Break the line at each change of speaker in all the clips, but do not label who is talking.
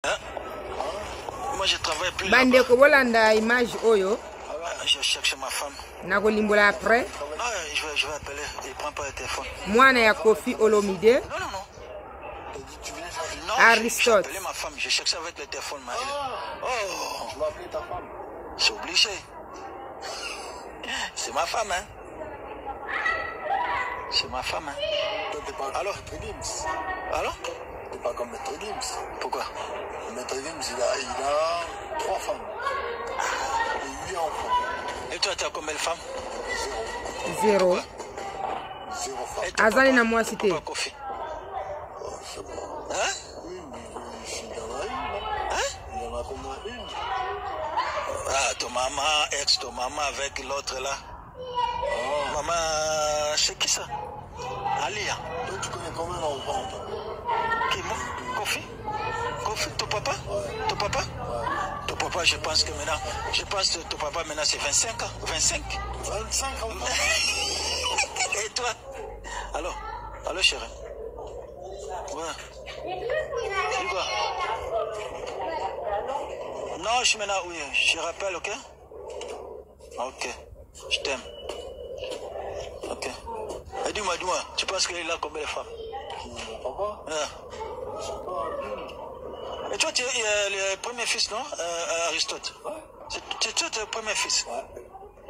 Hein? Moi je travaille plus.
Bande ko bolanda image oyo.
Je cherche ma femme.
Nako limbola après.
Non, je vais appeler. Il prend pas le téléphone.
Mwana ya Koffi Olomide.
Non, non, non. Non,
Aristote.
J'ai appelé ma femme. Je cherchais avec le téléphone. Oh. Je vais appeler ta femme. C'est obligé. C'est ma femme, hein. C'est ma femme, hein.
Toi, t'es pas
Alors?
Maître Gims.
Alors?
T'es pas comme Maître Gims.
Pourquoi?
Maître Gims, il a 3 femmes. Et 8 enfants.
Et toi, tu as combien de femmes?
0.
0 femmes.
Azali na moi cité.
Pourquoi Koffi?
Oh, je sais pas.
Hein?
Oui, mais il y en a une.
Hein?
Il y en a combien? Une.
Ah, ton maman, ton maman avec l'autre là.
Oh.
Maman, c'est qui ça? Alia.
Toi, tu connais combien d'enfants, toi?
Qui, moi? Koffi? Koffi, ton papa?
Ouais.
Ton papa?
Ouais.
Ton papa, je pense que ton papa maintenant c'est 25 ans. 25?
25 enfants.
Et toi? Allô, chérie? Ouais. Dis quoi? Non, je suis maintenant, oui. Je rappelle, ok? Ok. Je t'aime. Ok. Et dis-moi, tu penses qu'il est là combien de femmes?
Papa?
Ouais.
Je sais pas, une.
Et toi, tu es le premier fils, non? Aristote.
Ouais.
C'est toi le premier fils?
Ouais.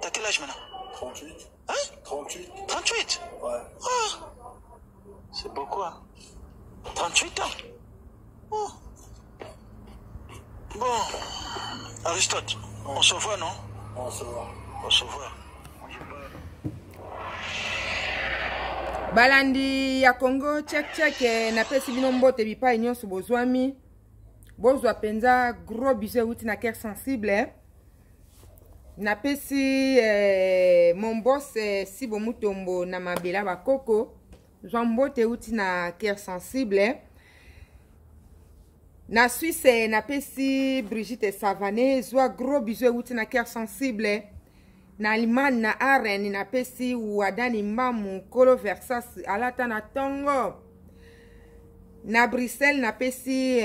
T'as quel âge maintenant?
38.
Hein?
38.
38?
Ouais.
Ah. C'est beaucoup, hein? 38 ans? Oh. Bon. Aristote, on se voit, non?
On se voit.
On se voit.
Balandi ya Congo check na pesi bino mbote bipai nyonso bozwami. Bozwa penza gros bisous wuti na cœur sensible. Na pesi mon boss si bomutombo na mabela bakoko. Zwa mbote wuti na cœur sensible. Na Suisse na pesi Brigitte Savané zwa gros bisous wuti na cœur sensible. Na Allemagne na Arène na pesi wadani mamu kolo Versas alata na tongo. Na Bruxelles na pesi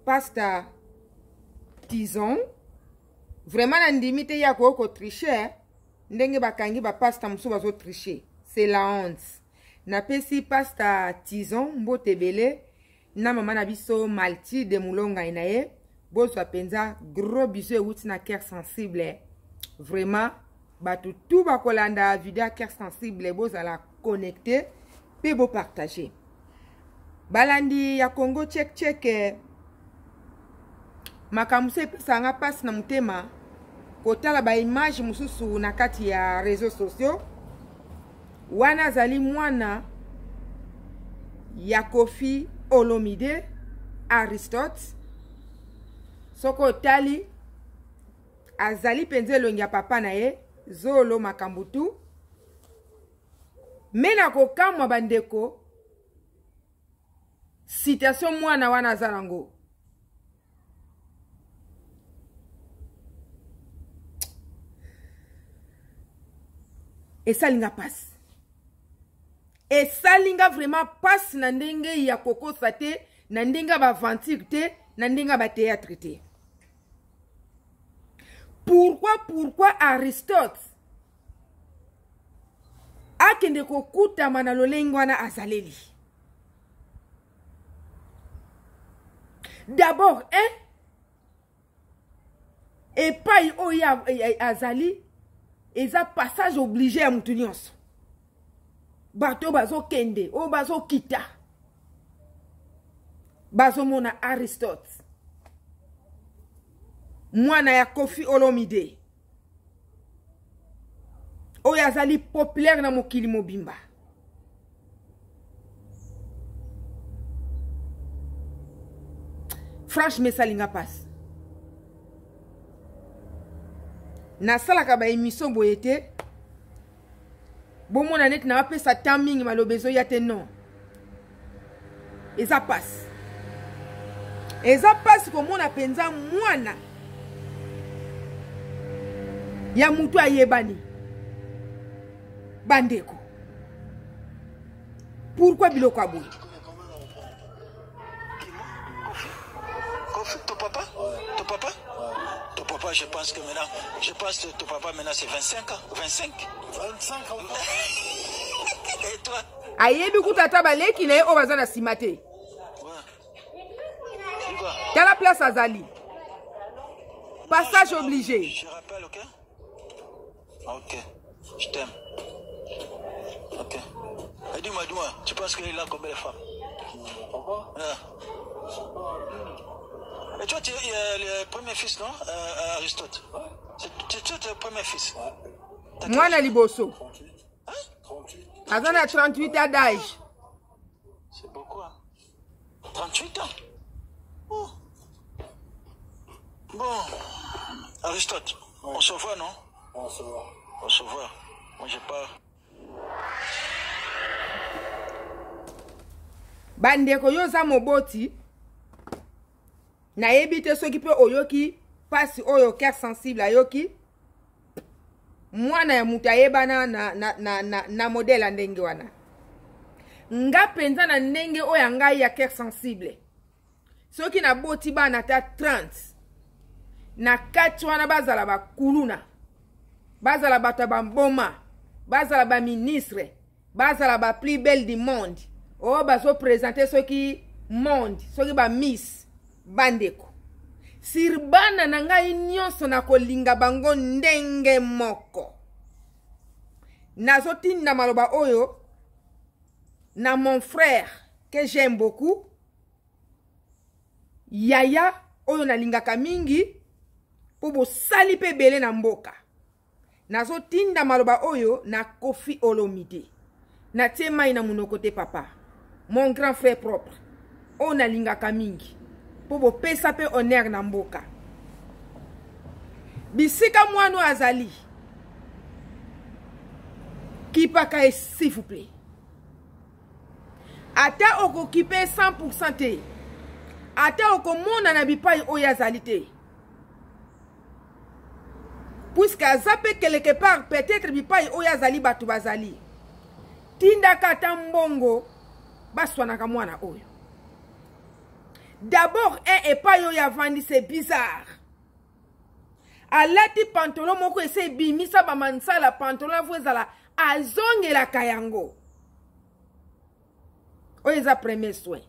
pasta Tison. Vraiment na ndimite ya ko tricher. Ndenge bakangi ba pasta musu bazo tricher. C'est la honte. Na pesi pasta Tison mbote bele. Na mama na biso Malti de Mulonga inaye. Bozwa penza gros bisous wuti na cœur sensible. Vraiment batu tout ba kolanda video cœur sensible bozala connecter pe bo partager. Balandi ya Congo check makamuse sanga passe na mutema kotala ba image mususu na kati ya réseaux sociaux. Wana zali mwana ya Koffi Olomide Aristote. Soko tali azali penzelo ngia papa na ye zolo makambutu mena ko kamwa bandeko citation mwana wana zarango esalinga passe esalinga vraiment passe na ndenge ya kokosa te na ndenge ba aventure te na ndenge ba théâtre te. Pourquoi Aristote akende kokuta mana lolengo wana azaleli? D'abord, et pas oya azali eza passage obligé à mutu nyonso. Bato bazo kende, o bazo kita. Bazo mona Aristote. Mwana ya Koffi Olomide. Oyo azali populaire na mokili mobimba. Franchement salinga passe. Na salaka ba émission boyete. Bomona net na apesa timing malobezo yate non. Eza passe. Eza passe komona penza mwana ya mutu ayebani bandeko. Pourquoi biloko aboy?
Kofi, ton papa?
Ouais.
Ton papa?
Ouais.
Ton papa, je pense que ton papa maintenant c'est 25 ans. 25?
25 ans.
Et toi?
Ayebi kutata baleki na ye o baza na simate.
Ouais. Quoi?
T'as la place Azali. Passage obligé.
Je rappelle, ok? Ok. Je t'aime. Ok. Et dis-moi, tu penses qu'il a combien de femmes?
Papa?
Ouais. Et toi, tu es le premier fils, non? Aristote.
Ouais.
Tu es le premier fils.
Ouais.
Moi na liboso.
38.
Hein?
38.
Azana 38 ans d'âge.
C'est beaucoup, hein? 38 ans. Oh. Bon. Aristote,
ouais.
On se voit, non?
On se voit.
On se voit. Moi, j'ai pas...
Bandeko yo za moboti. Na yebite soki pe oyoki pasi oyo cœur sensible ayoki. Mwana ya mutu ayebana na modèle ndenge wana. Nga penza na ndenge oyo ngai ya cœur sensible. Soki na boti bana ta 30. Na kati wana bazala bakuluna. Bazala bata bamboma. Bazala ba ministre. Bazala ba plus belle du monde. O bazo présenter soki monde, soki ba miss bandeko. Sirbana na ngai nyonso na kolinga bango ndenge moko. Nazotinda maloba oyo na mon frère que j'aime beaucoup. Yaya oyo nalingaka mingi po bo sali pe bele na mboka. Nazotinda maloba oyo na Kofi Olomide. Na tie mai na munoko te papa. Mon grand frère propre. O nalingaka mingi. Po bo pesa pe honneur na mboka. Bisika mwano azali. Kipaka s'il vous plaît. Ata oko kipe 100% te. Ata oko mona na bipai oyo azali te. Puisque azape quelque part peut-être bipai oyo azali batu bazali. Tinda kata mbongo baswanaka mwana oyo. D'abord un epai oyo avandi c'est bizarre. Alati pantalon moko ese bimisa ba mansala pantalon vwezala azongela kayango. Oyo eza premier soin.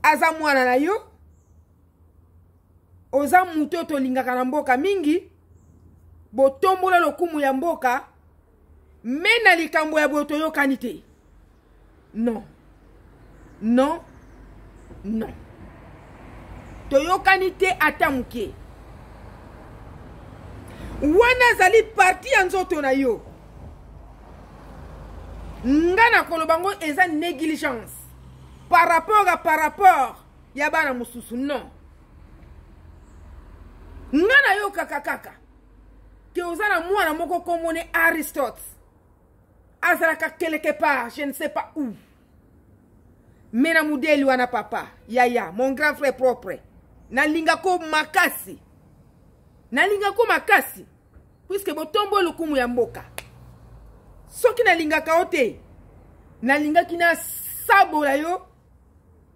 Aza mwana na yo. Oza muto tolingaka na mboka mingi. Botombola lokumu ya mboka. Mena likambo ya boto yo kanite. Non. Non. Non. Toyo kanite atamuke. Wana zali parti ya nzoto na yo. Ngana kolobango eza négligence. Par rapport ya bana mususu non. Ngana yo kaka. Que ozana mwana moko komone Aristote. Azalaka quelque part, je ne sais pas où. Mena mudeli wana papa. Yaya, mon grand frère propre. Nalingako makasi. Puisque botombo lukumu ya mboka. Soki nalingaka ote. Nalingaki na sabola yo.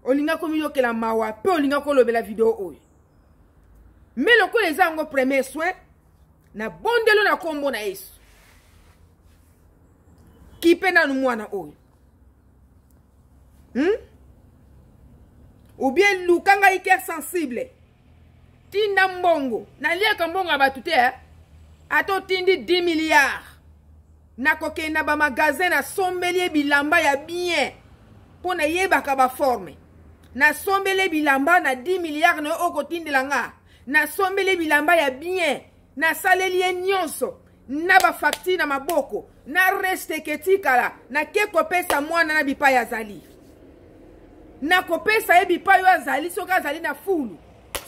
Olingako miyokela mawa. Pe olingako lobela video oyo. Mais loko eza ngo premier soin. Na bondelo na kombo na Yesu. Kipe na mwana oyo. Ou bien lukanga iker sensible. Tinda mbongo. Na liaka mbongo abatute ato tindi 10 milliards. Na kokenda ba magasin na sombeli bilamba ya bien. Po na yebaka ba forme. Na sombeli bilamba na 10 milliards na oko tindela nga. Na sombeli bilamba ya bien. Na saleli nyonso. Na ba facture na maboko. Na reste ketikala. Na keko pesa mwana na bipa ya zali. Na kopesa ye bipa yo azali. Soka azali na fulu.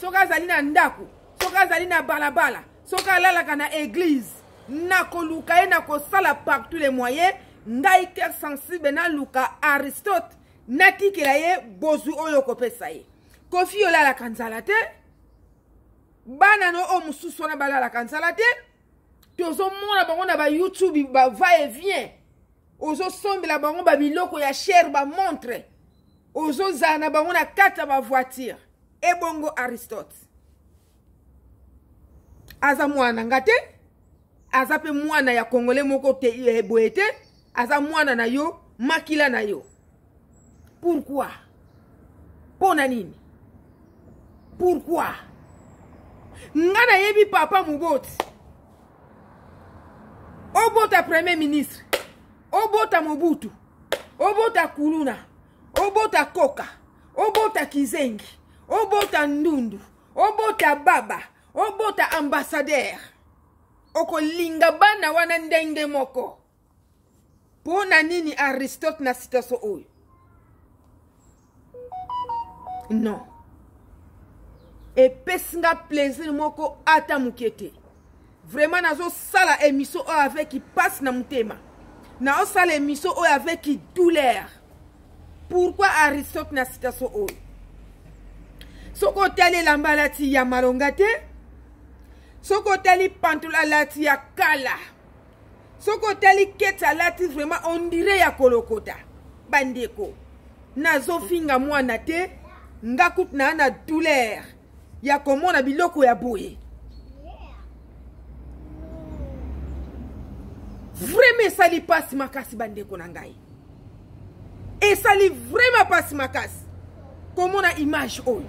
Soka azali na ndaku. Soka azali na balabala. Soka alalaka na église. Na koluka ye na kosala par tous les moyens. Ngai cœur sensible na luka Aristote. Na tikela ye bozu oyo kopesa ye. Kofi yo la kanzala te. Bana no o mususu na balala kanzala te. Tozo mona bango na ba YouTube ba va et vient. Ozo sombe la bango ba biloko ya cher ba montre. ozo zana bango na kata ba voiture ebongo Aristote aza mwana ngate aza pe mwana ya Congolais moko te boete aza mwana na yo makila na yo. Pourquoi? Pona nini? Pourquoi? Ngana yebi papa Muboti obota premier ministre, obota Mobutu, obota Kuluna, obota Koka, obota Kizengi, obota Ndundu, obota Baba, obota ambassadeur. Oko linga bana wana ndenge moko. Pona nini Aristote na citaso oyo? Non. Et pesinga plaisir moko ata mukete. Vraiment nazo sala émission avec qui passe na mutema. Na sala émission avec qui douleur. Pourquoi Aristote na citaso oyo? Soko tali lambalati ya malongate. Soko tali pantula lati ya kala. Soko tali keta lati vraiment on dirait ya kolokota. Bandeko. Nazo finga mwana te. Ngakut na ana douleur. Ya komona biloko ya boye. Vraiment sali passe makasi bandeko na ngai. Et sali vraiment passe makasi. Komona image oyo.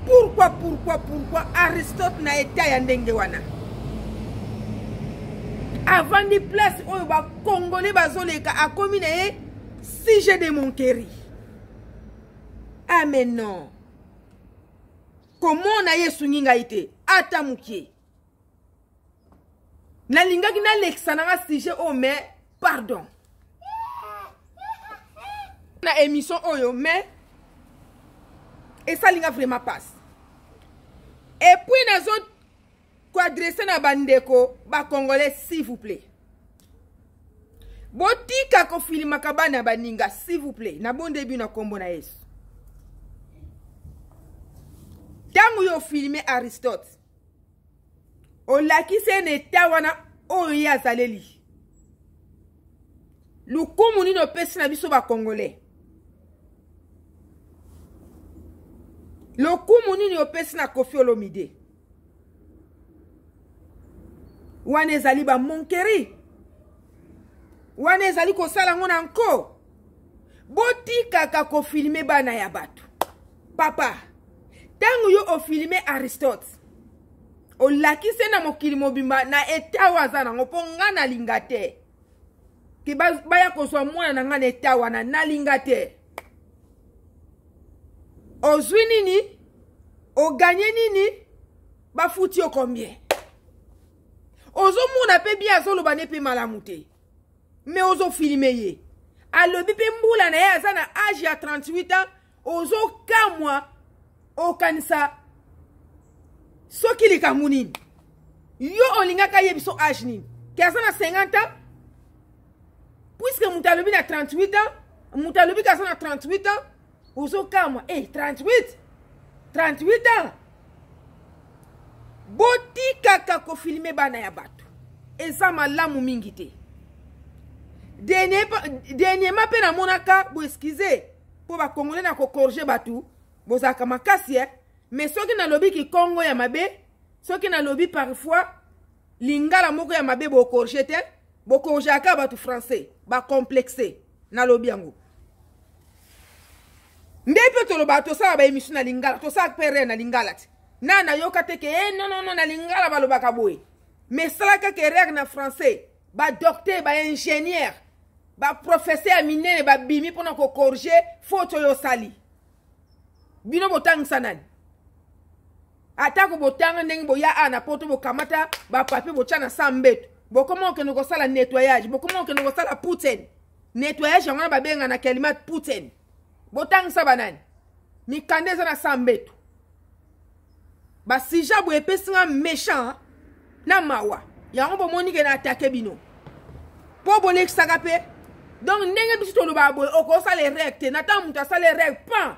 Pourquoi Aristote na eta ya ndenge wana? Avant de place oyo ba Congolais bazoleka akomi na ye sujet de monkeri. Ah mais non. Comment na yesu nginga ite ata mukie. Na lingaki na lexana sujet o mais pardon. Na émission oyo mais et ça linga vraiment passe. Et puis nazo ko adresser na bandeko ba Congolais s'il vous plaît. Botika ko filima kabana baninga s'il vous plaît. Na bon début na kombo na Yesu. Tangu yo filmer Aristote. O laki se ne tawana o ya zaleli. Lukumu nino pesi na biso ba Congolais. Lokumu nini opesi na Koffi Olomide. Wane zali ba monkeri. Wane zali ko sala ngona nko. Botika ka ko filmer bana ya batu. Papa, tangu yo o filmer Aristote. O laki se na mokili mobimba na etawa zana ngoponga na lingate. Ki baya ko so mwana na ngana etawa na lingate. Ozwi nini? O gagné nini? Ba futi o combien? Ozo mona pe bien azolo bane pe malamute. Mais ozo filmer ye. Alobi pe mbula na ye azana âge ya 38 ans. Ozo kamwa o kanisa. Soki li kamunini. Yo olinga ka yebiso âge nini? Ki azana 50 ans? Puisque mutalobi na 38 ans, mutalobi ka azana 38 ans. Ozo kama, 38 ans. Boti kaka ko filme bana ya batu. Eza malamu mingi te. Dernièrement pe na monaka, bo excusez, po ba Congolais na ko corriger batu, bozaka makasi mais soki na lobi ki Congo ya mabe, soki na lobi parfois lingala moko ya mabe bo corriger te, bo corriger aka batu français, ba complexé na lobi yango. Ndepe toloba tosala ba émission na lingala, tosala pere na lingala ti. Nana yoka teke non na lingala baloba kaboye. Mais sala ka kerek na français, ba docteur, ba ingénieur, ba professeur minene ba bimi pona ko corriger photo yo sali. Bino botang sanani. Atako botanga ndenge boya ana poto bokamata ba papier bochana sambeto. Bokoma okeno ko sala nettoyage, bokoma okeno ko sala poutine. Nettoyage ngana ba benga na kalimat poutine. Botang sabanani. Mikandeza na sambeto. Ba sija bo epesinga méchant na mawa. Yango bo monike na attaquer bino. Po bo lek sagape. Donc ndenge biso to ba bo oko sala recte na ta muta sala reg pan.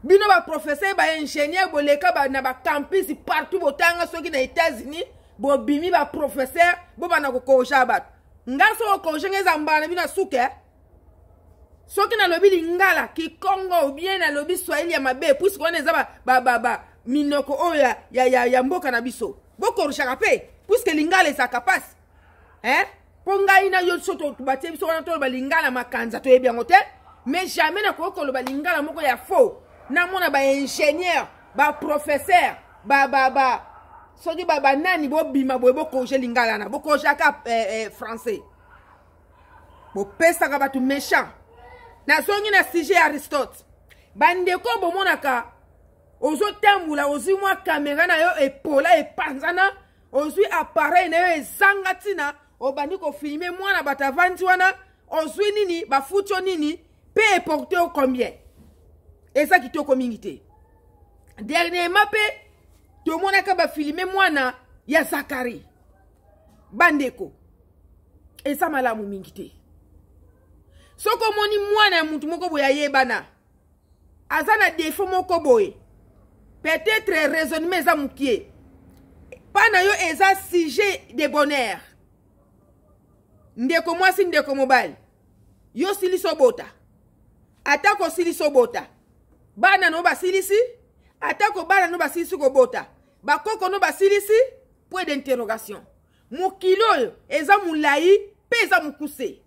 Bino ba professeur ba ingénieur bo leka ba na ba campus partout botanga soki na États-Unis bo bimi ba professeur bo ba na ko koja bat. Ngaso ko jengeza mbana bina suke. soki na lobi lingala kikongo ou bien na lobi swahili ya mabe puisque on eza minoko oyo ya mboka na biso bokorishaka pe puisque lingala ezaka pasi po ngai na yo soto tubatie biso wana toloba lingala makanza toyebi yango te mais jamais nakoki koloba lingala moko ya faux namona baingénieur baprofesseur soki banani bobima boye bokoje lingala na bokojaka français bopesaka bato méchant nazongi na sujet ya Aristote bandeko bomonaka ozotambula ozwi mwa kamera na yo epola epanzana ozwi appareil na yo ezanga ntina obandi kofilme mwana bato avandi wana ozwi nini bafuti yo nini mpe eporte yo combien eza kitoko mingi te dernièrement mpe tomonaka bafilme mwana ya Zakari bandeko eza malamu mingi te soki omoni mwana ya mutu moko boye ayebana aza na défaut moko boye peut-être raisonnement eza mokie pa na yo eza sujet de bonheur ndeko mwasi ndeko mobali yo silisi obota atako osilisi obota bana no basilisi atako bana no basilisi kobota bakoko no basilisi point d'interrogation mokili oyo eza molai mpe eza mokuse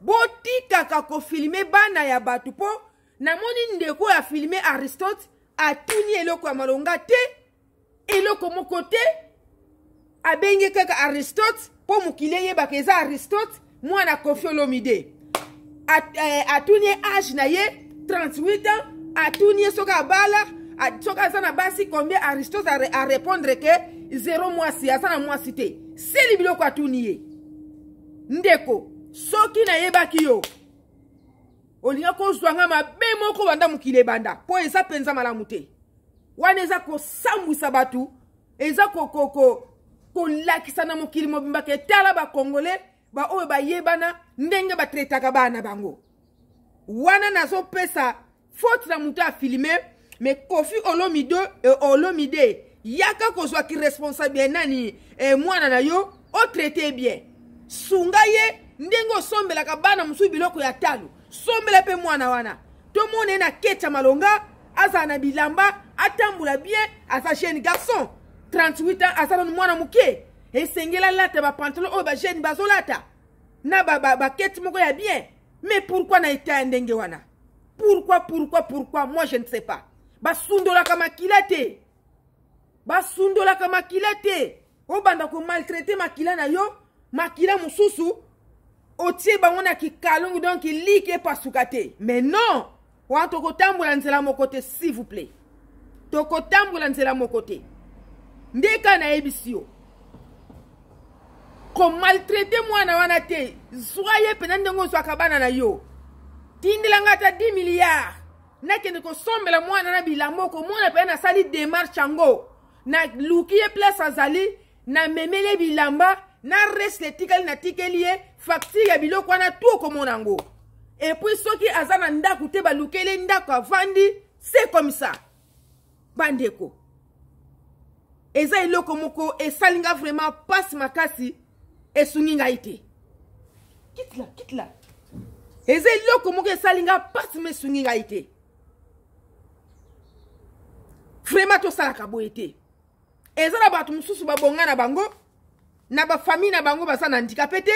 botikaka kofilme bana ya bato mpo namoni ndeko ya filme Aristote atuni eloko ya malonga te eloko moko te abenge kaka Aristote mpo mokili eyebaka eza Aristote mwana Koffi Olomide atuni age na ye 38 ans atuni soki abala soki aza na basi combien Aristote a répondre ke 0 mwasi aza na mwasi te seli biloko atuni ye ndeko soki nayebaki yo olinga kozwanga mabe moko banda mokili ebanda mpo eza mpenza malamu te wana eza kosambwisa bato eza kolakisa na mokili mobimba ke tala bakongole baoyo bayebana ndenge batretaka bana bango wana nazopesa faute na moto afilme mais Koffi Olomide yaka kozwaki responsable nani mwana na yo otraite bien sunga ye ndenge osombelaka bana mosusu biloko ya talo sombela pe mwana wana tomone na kecha malonga aza na bilamba atambula bien aza jeune garçon 38 ans aza na mwana muke esengela lata ba pantalon oyo ba jeune bazolata na ba keti moko ya bien mais pourquoi na eta ndenge wana pourquoi moi je ne sais pas basundolaka makila te obanda ko maltraiter makila na yo makila mususu otie bango na kikalongo donc like pasuka te mais non wa tokotambola nzela moko te s'il vous plaît tokotambola nzela moko te ndeka na yebisi yo ko maltraiter mwana wana te zwaye pena ndenge ozwaka bana na yo tindelanga ata 10 milliards nakende kosombela mwana na bilamba komona pe na sali démarche yango na luki ye place azali na memele bilamba na resle tikali na tikeli ye facture ya biloko wana tu okomona yango et puis soki aza na ndako te balukele ndako avandi c'est comme ça bandeko eza eloko moko esalinga vraiment passe makasi esungi ngai te quitte là eza eloko moko esalinga passe mesungi ngai te vraiment tosalaka boye te eza na bato mosusu babonga na bango na bafamille na bango baza na handicapé te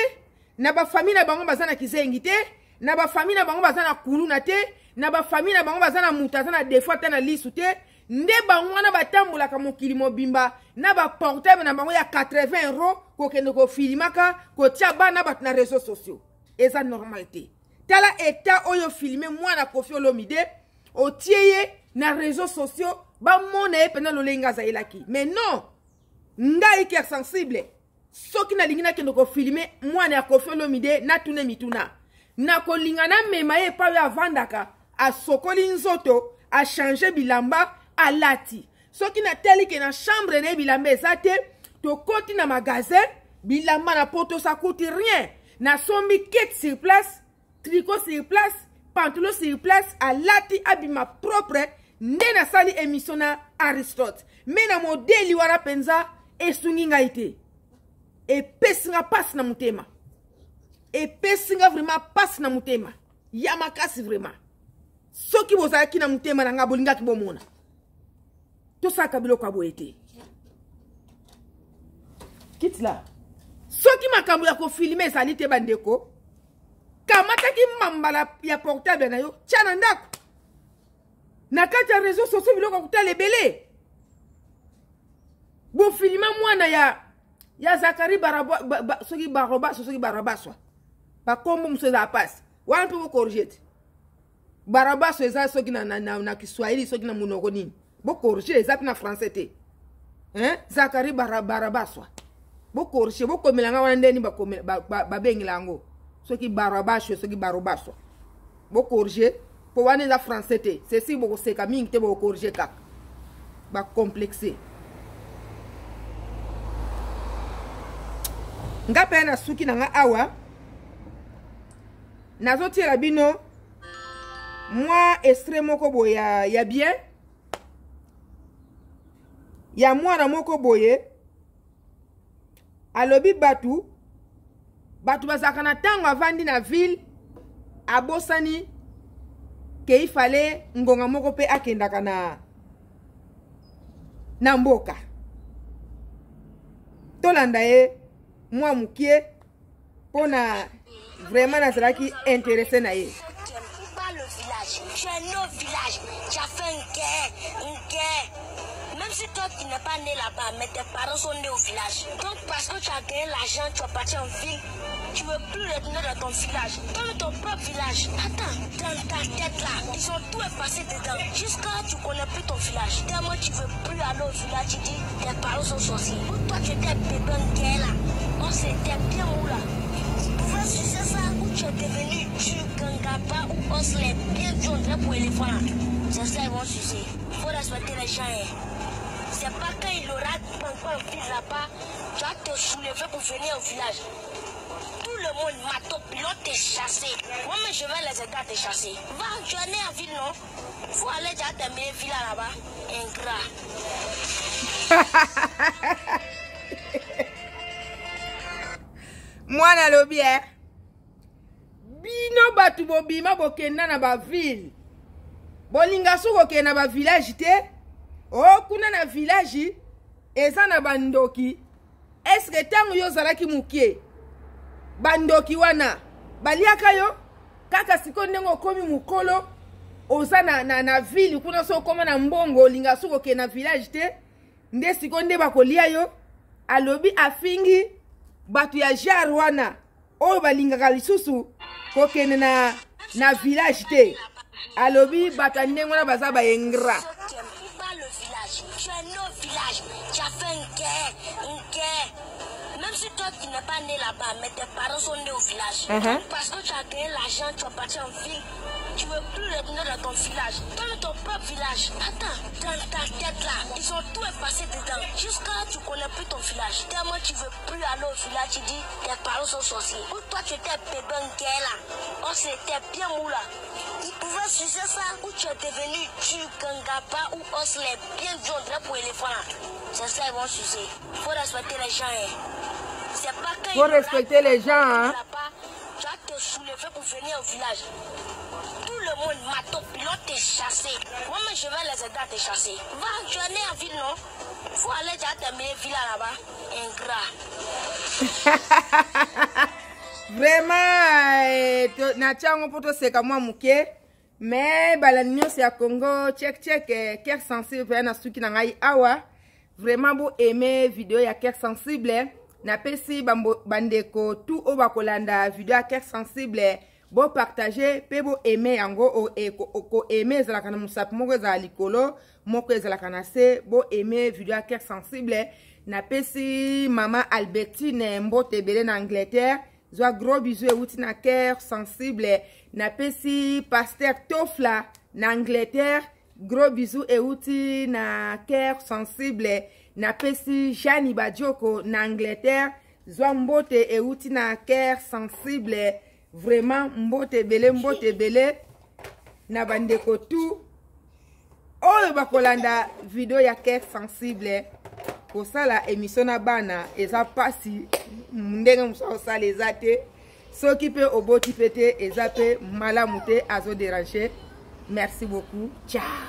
na bafamille na bango baza na kizengi te na bafamille na bango baza na kuluna te na bafamille na bango baza na mutu aza na défaut te na lisu te nde bango wana batambolaka mokili mobimba na baportable na bango ya 80 euros kokende kofilimaka kotia bana bato na réseaux sociaux eza normal te tala eta oyo filme mwana Koffi Olomide otie ye na réseaux sociaux bamona ye pena lolenga azalaki mais non ngai ki sensible soki nalingi nakende kofilme mwana ya Koffi Olomide natune mituna nakolinga na mema ye epai oyo avandaka asokoli nzoto achange bilamba alati soki natali ke na chambre na ye bilamba eza te tokoti na magasin bilamba na poto ça coûte rien nasombi kete sur place tricot sur place pantalon sur place alati abima propre nde nasali émission na Aristote mais na modeli wana penza esungi ngai te epesinga pasi na motema epesinga vraiment pasi na motema ya makasi vraiment soki bozalaki na motema na nga bolingaki bomona tosaka biloko aboyete kitla soki makambo ya kofilme ezali te bandeko kamataki mambala ya portable na yo tia na ndako na kati ya réseau sociaux biloko kutala ebele bofilima mwana ya Zakari soki barabaswa bakombo mosu eza apasi wana mpe bokorige te barabaswa eza soki na kiswahili soki na monoko nini bokorige eza mpe na français te Zakari barabaswa bokorige bokomelanga wana ndeni babengela yango soki barabaswa soki barabaswa bokorige po wana eza français te ceci bokoseka mingi te bokorige kaka bacomplexe nga pe na suki na nga awa nazotiela bino mwa extrait moko boye ya bien ya mwana moko boye alobi batu bazalaka na ntango avandi na ville abosani ke ifale ngonga moko pe akendaka na mboka tolanda ye moi mukie pona vraiment nazalaki intéressé na ye.
Le village, tu es né au village, tu as fait une guerre. Même si toi tu n'es pas né là-bas, mais tes parents sont nés au village. Donc parce que tu as gagné l'argent, tu vas partir en ville, tu ne veux plus retourner dans ton village. Dans ton propre village, attends, dans ta tête là, ils ont tout effacé dedans. Jusqu'à tu ne connais plus ton village. Tellement tu ne veux plus aller au village, tu dis tes parents sont sorciers. Pour toi tu étais bébé en guerre là, on s'était bien où là. C'est ça où tu es devenu tu Gangaba ou on se l'est bien vu, on dirait pour éléphant là. C'est ça ils vont sucer. Il faut respecter les gens. C'est pas quand il aura pas en ville là-bas, tu vas te soulever pour venir au village. Tout le monde m'a pilote t'es chassé. Moi mais je vais les aider à te chasser. Va, tu es né en ville non? Faut aller déjà tes meilleures villes là-bas. Ingrat.
Mwana lobi bino batu bobima bokenda na ba ville bolinga soko ke na ba village te kuna na village eza na bandoki eske tango yo zalaki mukie bandoki wana baliaka yo kaka siko ndengo komi mukolo oza na ville kuna so koma na mbongo olinga soko ke na village te nde siko nde bakolia yo alobi afingi batu ya jar wana oyo balingaka lisusu kokende na village te alobi batu ya ndenge wana baza bayengra.
Tu es né au village, tu as fait une guerre. Même si toi tu n'es pas né là-bas, mais tes parents sont nés au village. Parce que tu as gagné l'argent, tu vas partir en ville. Tu ne veux plus retourner dans ton village. Dans ton propre village. Attends, dans ta tête là, ils ont tout effacé dedans. Jusqu'à tu ne connais plus ton village. Tellement tu ne veux plus aller au village, tu dis tes parents sont sorciers. Ou toi tu étais bébé en guerre là. On s'était bien mou là. Ils pouvaient sucer ça. Ou tu es devenu tu Gangaba ou on se l'est bien vu, on dirait pour éléphant là. C'est ça ils vont sucer. Il faut respecter les gens. C'est pas quand
faut respecter les gens hein.
Tu vas te soulever pour venir au village. Tout le monde m'a pilote t'es chassé. Moi mais je vais les aider à te chasser. Va, tu es né en ville non? Faut aller déjà tes meilleures villes là-bas. Ingrat.
Vraiment na tiango poto seka mwa muke mais bala nyonso ya Congo check cœur sensible na suki na ngai awa vraiment bo aimer vidéo ya cœur sensible na pesi bandeko tout o bakolanda vidéo ya cœur sensible bo partager pe bo aimer yango o aimer ezalaka na musapi moko ezala likolo moko ezalaka na se bo aimer vidéo ya cœur sensible na pesi mama Albertine mbote ebele na Angleterre zwa gros bisous euti na cœur sensible na pesi pasteur Tofla na Angleterre gros bisous euti na cœur sensible na pesi Jani Badioko na Angleterre zwa mbote euti na cœur sensible vraiment mbote bele na bandeko tout oyo bakolanda video ya cœur sensible kosala émission na bana eza pasi ndenge musa osala eza te Soki pe oboti pete, eza pe malamu te azo déranger. Merci beaucoup. Ciao.